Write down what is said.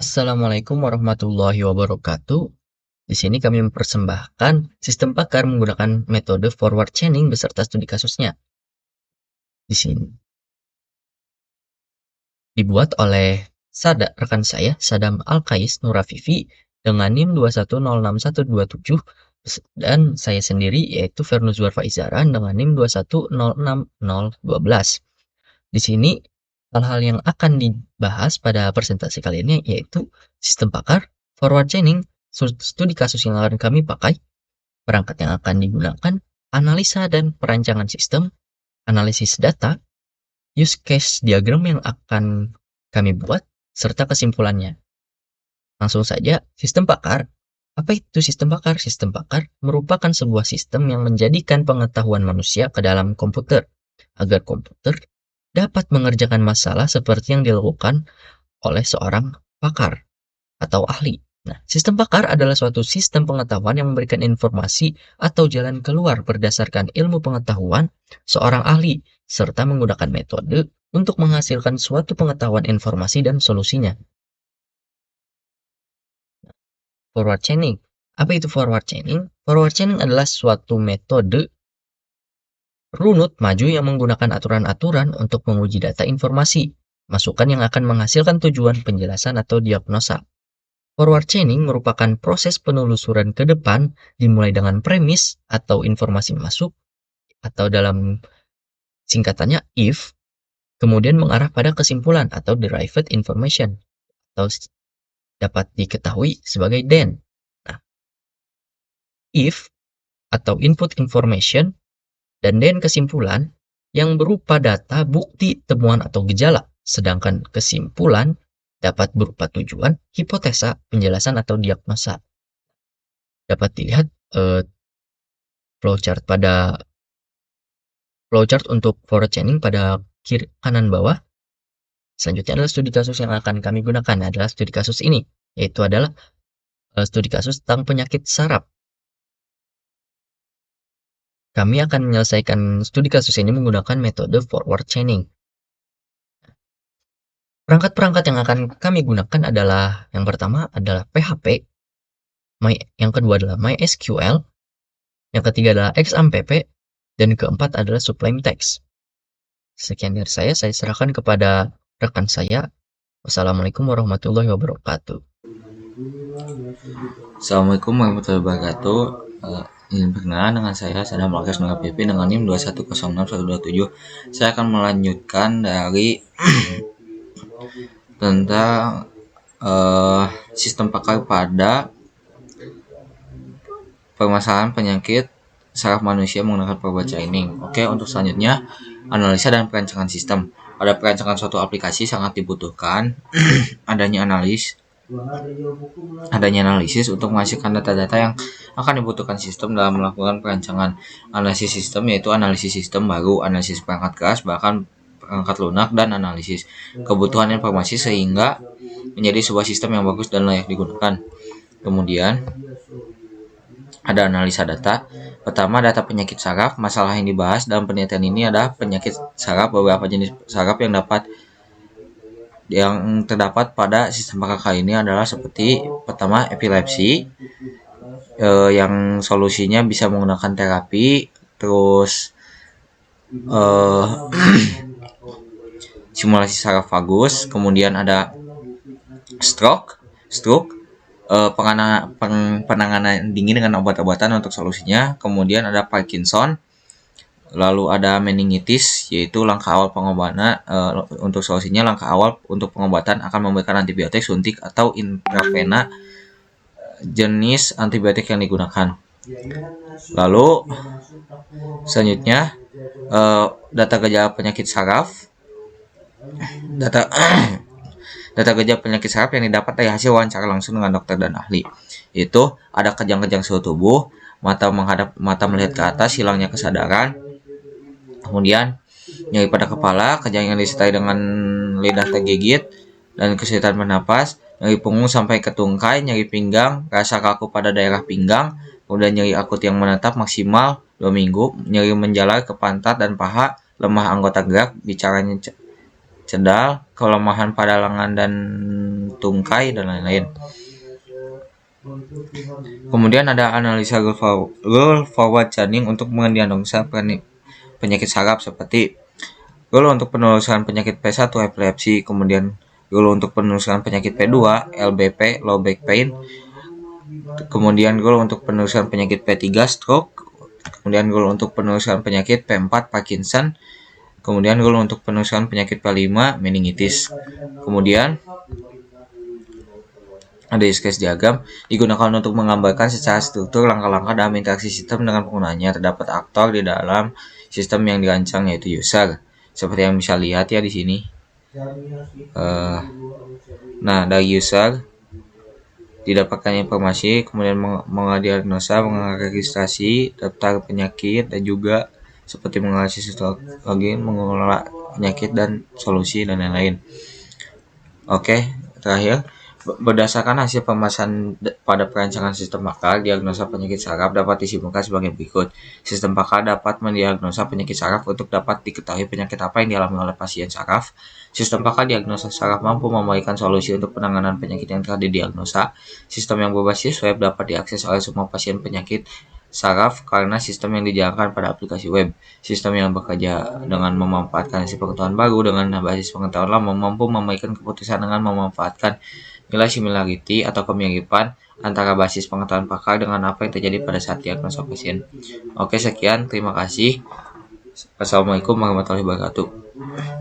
Assalamualaikum warahmatullahi wabarakatuh. Di sini kami mempersembahkan sistem pakar menggunakan metode forward chaining beserta studi kasusnya. Di sini dibuat oleh rekan saya Sadam Alkais Nurafifi dengan NIM 2106127 dan saya sendiri yaitu Fernuzwar Faizaran dengan NIM 2106012. Di sini hal-hal yang akan dibahas pada presentasi kali ini yaitu sistem pakar, forward chaining, studi kasus yang akan kami pakai, perangkat yang akan digunakan, analisa dan perancangan sistem, analisis data, use case diagram yang akan kami buat, serta kesimpulannya. Langsung saja, sistem pakar. Apa itu sistem pakar? Sistem pakar merupakan sebuah sistem yang menjadikan pengetahuan manusia ke dalam komputer, agar komputer dapat mengerjakan masalah seperti yang dilakukan oleh seorang pakar atau ahli. Nah, sistem pakar adalah suatu sistem pengetahuan yang memberikan informasi atau jalan keluar berdasarkan ilmu pengetahuan seorang ahli, serta menggunakan metode untuk menghasilkan suatu pengetahuan informasi dan solusinya. Forward chaining. Apa itu forward chaining? Forward chaining adalah suatu metode runut maju yang menggunakan aturan-aturan untuk menguji data informasi, masukan yang akan menghasilkan tujuan penjelasan atau diagnosa. Forward chaining merupakan proses penelusuran ke depan dimulai dengan premis atau informasi masuk atau dalam singkatannya if, kemudian mengarah pada kesimpulan atau derived information atau dapat diketahui sebagai then. Nah, if atau input information dan then kesimpulan yang berupa data, bukti, temuan atau gejala, sedangkan kesimpulan dapat berupa tujuan, hipotesa, penjelasan atau diagnosa. Dapat dilihat flowchart untuk forward chaining pada kiri kanan bawah. Selanjutnya adalah studi kasus yang akan kami gunakan adalah studi kasus ini, yaitu adalah studi kasus tentang penyakit saraf. Kami akan menyelesaikan studi kasus ini menggunakan metode forward chaining. Perangkat-perangkat yang akan kami gunakan adalah yang pertama adalah PHP, yang kedua adalah MySQL, yang ketiga adalah XAMPP, dan keempat adalah Sublime Text. Sekian dari saya serahkan kepada rekan saya. Wassalamualaikum warahmatullahi wabarakatuh. Assalamualaikum warahmatullahi wabarakatuh. Perkenalkan dengan saya Sadam Alkais Nurafifi dengan NIM 2106127. Saya akan melanjutkan dari tentang sistem pakar pada permasalahan penyakit saraf manusia menggunakan forward chaining. Oke, untuk selanjutnya analisa dan perancangan sistem. Pada perancangan suatu aplikasi sangat dibutuhkan adanya analisis untuk menghasilkan data-data yang akan dibutuhkan sistem dalam melakukan perancangan. Analisis sistem yaitu analisis sistem baru, analisis perangkat keras, bahkan perangkat lunak, dan analisis kebutuhan informasi sehingga menjadi sebuah sistem yang bagus dan layak digunakan. Kemudian ada analisa data. Pertama, data penyakit saraf. Masalah yang dibahas dalam penelitian ini adalah penyakit saraf. Beberapa jenis saraf yang terdapat pada sistem pakar ini adalah seperti pertama epilepsi, yang solusinya bisa menggunakan terapi, terus simulasi saraf vagus. Kemudian ada stroke, penanganan dingin dengan obat-obatan untuk solusinya. Kemudian ada Parkinson. Lalu ada meningitis, yaitu langkah awal pengobatan. Untuk solusinya, langkah awal untuk pengobatan akan memberikan antibiotik suntik atau intravena jenis antibiotik yang digunakan. Lalu selanjutnya data gejala penyakit saraf. Data gejala penyakit saraf yang didapat dari hasil wawancara langsung dengan dokter dan ahli. Itu ada kejang-kejang suhu tubuh, mata melihat ke atas, hilangnya kesadaran. Kemudian nyeri pada kepala, kejang yang disertai dengan lidah tergigit dan kesulitan bernapas, nyeri punggung sampai ke tungkai, nyeri pinggang, rasa kaku pada daerah pinggang, kemudian nyeri akut yang menetap maksimal 2 minggu, nyeri menjalar ke pantat dan paha, lemah anggota gerak, bicaranya cendal, kelemahan pada lengan dan tungkai, dan lain-lain. Kemudian ada analisa goal forward chaining untuk mendiagnosa penyakit saraf seperti goal untuk penelusuran penyakit P1 epilepsi, kemudian goal untuk penelusuran penyakit P2 LBP low back pain, kemudian goal untuk penelusuran penyakit P3 stroke, kemudian goal untuk penelusuran penyakit P4 Parkinson, kemudian goal untuk penelusuran penyakit P5 meningitis. Kemudian ada use case diagram digunakan untuk menggambarkan secara struktur langkah-langkah dalam interaksi sistem dengan penggunanya. Terdapat aktor di dalam sistem yang dirancang, yaitu user. Seperti yang bisa lihat ya di sini. Nah, dari user didapatkan informasi, kemudian mendiagnosa, menregistrasi daftar penyakit, dan juga seperti menganalisis login, mengelola penyakit dan solusi, dan lain-lain. Oke, terakhir, berdasarkan hasil pembahasan pada perancangan sistem pakar, diagnosa penyakit saraf dapat disimpulkan sebagai berikut. Sistem pakar dapat mendiagnosa penyakit saraf untuk dapat diketahui penyakit apa yang dialami oleh pasien saraf. Sistem pakar diagnosa saraf mampu memberikan solusi untuk penanganan penyakit yang telah didiagnosa. Sistem yang berbasis web dapat diakses oleh semua pasien penyakit saraf karena sistem yang dijalankan pada aplikasi web. Sistem yang bekerja dengan memanfaatkan hasil pengetahuan baru dengan basis pengetahuan lama mampu memberikan keputusan dengan memanfaatkan nilai similarity atau kemiripan antara basis pengetahuan pakar dengan apa yang terjadi pada saat diagnosa pasien. Oke, sekian. Terima kasih. Assalamualaikum warahmatullahi wabarakatuh.